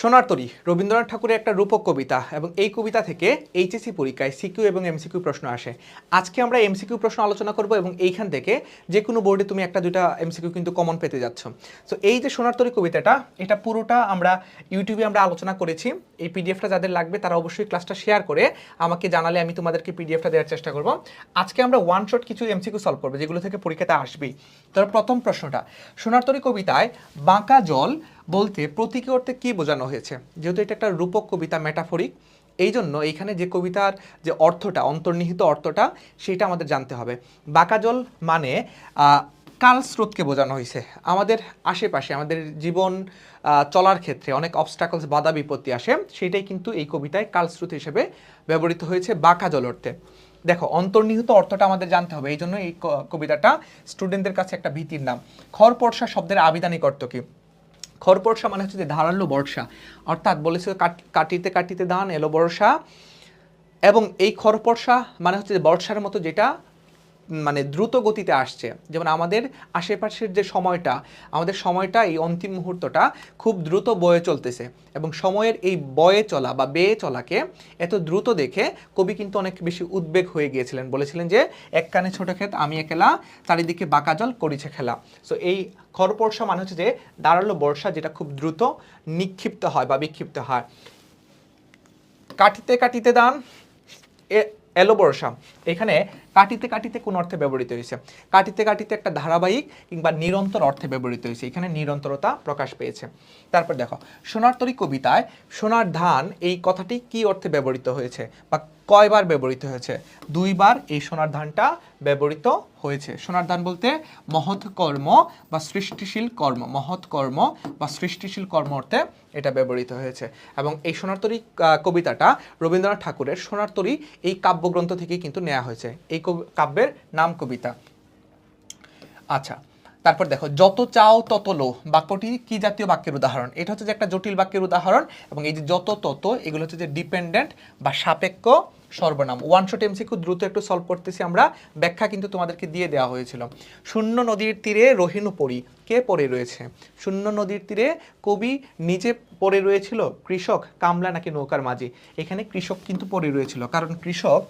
সোনার তরী রবীন্দ্রনাথ ঠাকুরের একটা রূপক কবিতা এবং এই কবিতা থেকে এইচএসসি পরীক্ষায় সিকিউ এবং এমসিকিউ প্রশ্ন আসে। আজকে আমরা এমসিকিউ প্রশ্ন আলোচনা করব এবং এইখান থেকে যে কোনো বোর্ডে তুমি একটা দুইটা এমসিকিউ কিন্তু কমন পেতে যাচ্ছ। সো এই যে সোনার তরী কবিতাটা, এটা পুরোটা আমরা ইউটিউবে আমরা আলোচনা করেছি। এই পিডিএফটা যাদের লাগবে তারা অবশ্যই ক্লাসটা শেয়ার করে আমাকে জানালে আমি তোমাদেরকে পিডিএফটা দেওয়ার চেষ্টা করব। আজকে আমরা ওয়ান শট কিছু এমসিকিউ সলভ করবো যেগুলো থেকে পরীক্ষাতে আসবেই। তার প্রথম প্রশ্নটা, সোনার তরী কবিতায় বাঁকা জল বলতে প্রতীকী অর্থে কি বোঝানো হয়েছে? যেহেতু এটা একটা রূপক কবিতা, মেটাফরিক, এই জন্য এইখানে যে কবিতার যে অর্থটা, অন্তর্নিহিত অর্থটা, সেটা আমাদের জানতে হবে। বাঁকা জল মানে কাল স্রোতকে বোঝানো হয়েছে। আমাদের আশেপাশে আমাদের জীবন চলার ক্ষেত্রে অনেক অবস্ট্যাকলস, বাধা বিপত্তি আসে, সেটাই কিন্তু এই কবিতায় কালস্রোত হিসেবে ব্যবহৃত হয়েছে বাঁকা জল অর্থে। দেখো, অন্তর্নিহিত অর্থটা আমাদের জানতে হবে, এই জন্য এই কবিতাটা স্টুডেন্টদের কাছে একটা ভীতির নাম। খরপর্ষা শব্দের আবিধানিক অর্থ কি? খরপর্ষা মানে হচ্ছে যে ধারালো বর্ষা, অর্থাৎ বলেছে কাটিতে কাটিতে ধান এলো বর্ষা। এবং এই খরপর্ষা মানে হচ্ছে যে বর্ষার মতো যেটা মানে দ্রুত গতিতে আসছে। যেমন আমাদের আশেপাশের যে সময়টা, আমাদের সময়টা, এই অন্তিম মুহূর্তটা খুব দ্রুত বয়ে চলতেছে এবং সময়ের এই বয়ে চলা বা বেয়ে চলাকে এত দ্রুত দেখে কবি কিন্তু অনেক বেশি উদ্বেগ হয়ে গিয়েছিলেন। বলেছিলেন যে এক কানে ছোট ক্ষেত আমি একেলা, চারিদিকে বাঁকা জল করিছে খেলা। সো এই খরপর্ষা মানে হচ্ছে যে দাঁড়ালো বর্ষা, যেটা খুব দ্রুত নিক্ষিপ্ত হয় বা বিক্ষিপ্ত হয়। কাটিতে কাটিতে দান এলো বর্ষা, এখানে কাটিতে কাটিতে কোন অর্থে ব্যবহৃত হয়েছে? কাটিতে কাটিতে একটা ধারাবাহিক কিংবা নিরন্তর অর্থে ব্যবহৃত হয়েছে, এখানে নিরন্তরতা প্রকাশ পেয়েছে। তারপর দেখো, সোনার তরী কবিতায় সোনার ধান এই কথাটি কি অর্থে ব্যবহৃত হয়েছে বা কয়বার ব্যবহৃত হয়েছে? দুইবার এই সোনার ধানটা ব্যবহৃত হয়েছে। সোনার ধান বলতে মহৎ কর্ম বা সৃষ্টিশীল কর্ম, মহৎ কর্ম বা সৃষ্টিশীল কর্ম অর্থে এটা ব্যবহৃত হয়েছে। এবং এই সোনার তরী কবিতাটা রবীন্দ্রনাথ ঠাকুরের সোনার তরী এই কাব্যগ্রন্থ থেকে কিন্তু নেওয়া হয়েছে। এই কাব্যের নাম কবিতা। আচ্ছা, তারপর দেখো, যত চাও তত লো বাক্যটি কি জাতীয় বাক্যের উদাহরণ? এটা হচ্ছে যে একটা জটিল বাক্যের উদাহরণ। এবং এই যে যত তত, এগুলো হচ্ছে যে ডিপেন্ডেন্ট বা সাপেক্ষ সর্বনাম। ওয়ান শট এমসিকিউ দ্রুত একটু সলভ করতেছি আমরা, ব্যাখ্যা কিন্তু তোমাদেরকে দিয়ে দেওয়া হয়েছিল। শূন্য নদীর তীরে রহিনু পড়ি, কে পড়ে রয়েছে? শূন্য নদীর তীরে কবি নিজে পড়ে রয়েছিল, কৃষক, কামলা নাকি নৌকার মাঝি? এখানে কৃষক কিন্তু পড়ে রয়েছিল, কারণ কৃষক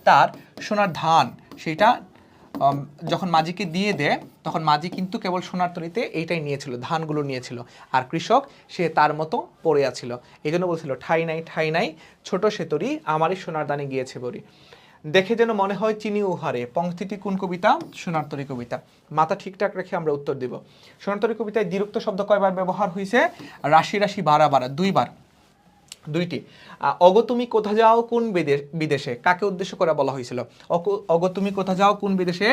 তার সোনার ধান সেটা যখন মাঝিকে দিয়ে দেয় তখন মাঝি কিন্তু কেবল সোনার তরীতে এইটাই নিয়েছিল, ধানগুলো নিয়েছিল, আর কৃষক সে তার মতো পড়ে আছিল। এই জন্য বলছিল ঠাই নাই ঠাই নাই ছোট সে তরী আমারই সোনার দানে গিয়েছে বরি। দেখে যেন মনে হয় চিনি উহারে, পংক্তিটি কোন কবিতা? সোনার তরী কবিতা। মাথা ঠিকঠাক রেখে আমরা উত্তর দেব। সোনার তরী কবিতায় দ্বিরুক্ত শব্দ কয়বার ব্যবহার হয়েছে? রাশি রাশি বারা বারা, দুইবার, দুইটি। অগো তুমি কোথা যাও কোন বিদেশে, কাকে উদ্দেশ্য করে বলা হয়েছিল? অগো তুমি কোথা যাও কোন বিদেশে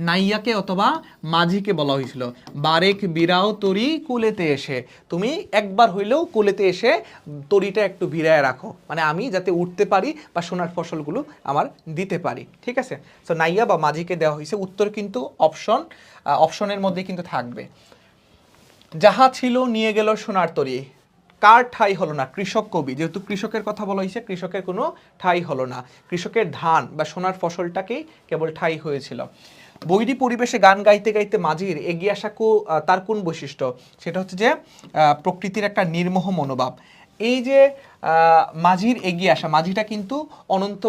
নাইয়াকে অথবা মাঝিকে বলা হয়েছিল। বারেক বিরাও তরি কুলেতে এসে, তুমি একবার হইলেও কুলেতে এসে তরিটা একটু ভিড়ায় রাখো, মানে আমি যাতে উঠতে পারি বা সোনার ফসলগুলো আমার দিতে পারি। ঠিক আছে, সো নাইয়া বা মাঝিকে দেওয়া হয়েছে। উত্তর কিন্তু অপশনের মধ্যে কিন্তু থাকবে। যাহা ছিল নিয়ে গেল সোনার তরী, কার ঠাই হলো না? কৃষক কবি, যেহেতু কৃষকের কথা বলা হয়েছে, কৃষকের কোনো ঠাই হলো না, কৃষকের ধান বা সোনার ফসলটাকেই কেবল ঠাই হয়েছিল। বৈরী পরিবেশে গান গাইতে গাইতে মাঝির এগিয়ে আসা তার কোন বৈশিষ্ট্য? সেটা হচ্ছে যে প্রকৃতির একটা নির্মোহ মনোভাব। এই যে মাঝির এগিয়ে আসা, মাঝিটা কিন্তু অনন্ত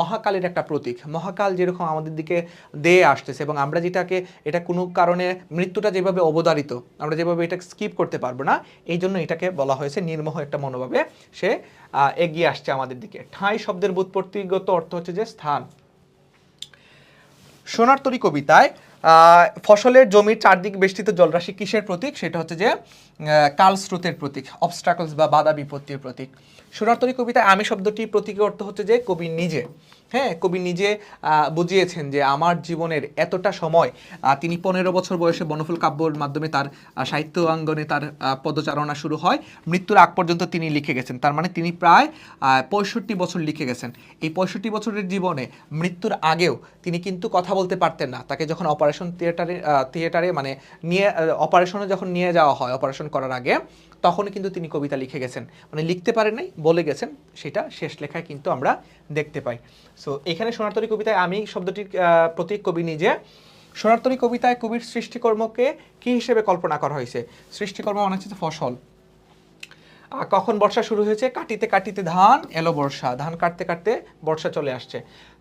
মহাকালের একটা প্রতীক। মহাকাল যেরকম আমাদের দিকে দিয়ে আসতেছে এবং আমরা যেটাকে, এটা কোনো কারণে মৃত্যুটা যেভাবে অবধারিত, আমরা যেভাবে এটা স্কিপ করতে পারবো না, এই জন্য এটাকে বলা হয়েছে নির্মোহ একটা মনোভাবে সে এগিয়ে আসছে আমাদের দিকে। ঠাঁই শব্দের ব্যুৎপত্তিগত অর্থ হচ্ছে যে স্থান। সোনার তরী কবিতায় ফসলের জমির চারদিক বেষ্টিত জলরাশি কিসের প্রতীক? সেটা হচ্ছে যে কালস্রোতের প্রতীক, অবস্ট্রাকলস বা বাধা বিপত্তির প্রতীক। সোনার তরী কবিতায় আমি শব্দটি প্রতীকের অর্থ হচ্ছে যে কবি নিজে, হ্যাঁ, কবি নিজে বুঝিয়েছেন যে আমার জীবনের এতটা সময়, তিনি 15 বছর বয়সে বনফুল কাব্যর মাধ্যমে তার সাহিত্য অঙ্গনে তার পদচারণা শুরু হয়, মৃত্যুর আগ পর্যন্ত তিনি লিখে গেছেন। তার মানে তিনি প্রায় 65 বছর লিখে গেছেন। এই 65 বছরের জীবনে মৃত্যুর আগেও তিনি কিন্তু কথা বলতে পারতেন না। তাকে যখন অপারেশন থিয়েটারে মানে নিয়ে অপারেশনে যখন নিয়ে যাওয়া হয়, অপারেশন করার আগে, তখনই কিন্তু তিনি কবিতা লিখে গেছেন, মানে লিখতে পারেন নাই, বলে গেছেন, সেটা শেষ লেখায় কিন্তু আমরা দেখতে পাই। সো এখানে সোনার তরী কবিতায় আমি শব্দটির প্রতীক কবি নিজে। সোনার তরী কবিতায় কবির সৃষ্টিকর্মকে কি হিসেবে কল্পনা করা হয়েছে? সৃষ্টিকর্ম মানে হচ্ছে ফসল। কখন বর্ষা শুরু হয়েছে? কাটিতে কাটিতে ধান এলো বর্ষা, ধান কাটতে কাটতে বর্ষা চলে আসছে।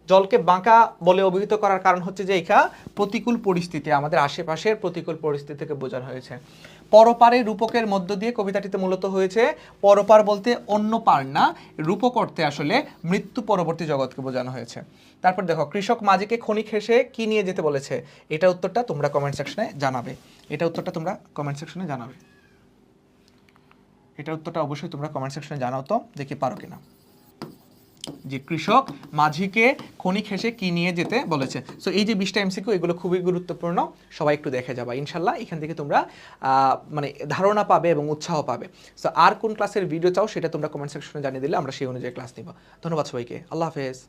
জলকে বাঁকা বলে অভিহিত করার কারণ হচ্ছে যে এখা প্রতিকূল পরিস্থিতি, আমাদের আশেপাশের প্রতিকূল পরিস্থিতিকে বোঝানো হয়েছে। পরপারে রূপকের মধ্য দিয়ে কবিতাটিতে মূলত হয়েছে, পরপার বলতে অন্য পার না, রূপক অর্থে আসলে মৃত্যু পরবর্তী জগৎকে বোঝানো হয়েছে। তারপর দেখো, কৃষক মাঝিকে খনি খেসে কি নিয়ে যেতে বলেছে? এটা উত্তরটা তোমরা কমেন্ট সেকশনে জানাবে। এটা উত্তরটা তোমরা কমেন্ট সেকশনে জানাবে। এটা উত্তরটা অবশ্যই তোমরা কমেন্ট সেকশনে জানাও তো, দেখি পারো কিনা। যে কৃষক মাঝিকে খনি খেসে কি নিয়ে যেতে বলেছে। সো এই যে 20টা এমসিকিউ, এগুলো খুবই গুরুত্বপূর্ণ, সবাই একটু দেখে যাবা ইনশাল্লাহ। এখান থেকে তোমরা মানে ধারণা পাবে এবং উৎসাহ পাবে। সো আর কোন ক্লাসের ভিডিও চাও সেটা তোমরা কমেন্ট সেকশনে জানিয়ে দিলে আমরা সেই অনুযায়ী ক্লাস নিব। ধন্যবাদ সবাইকে, আল্লাহ হাফেজ।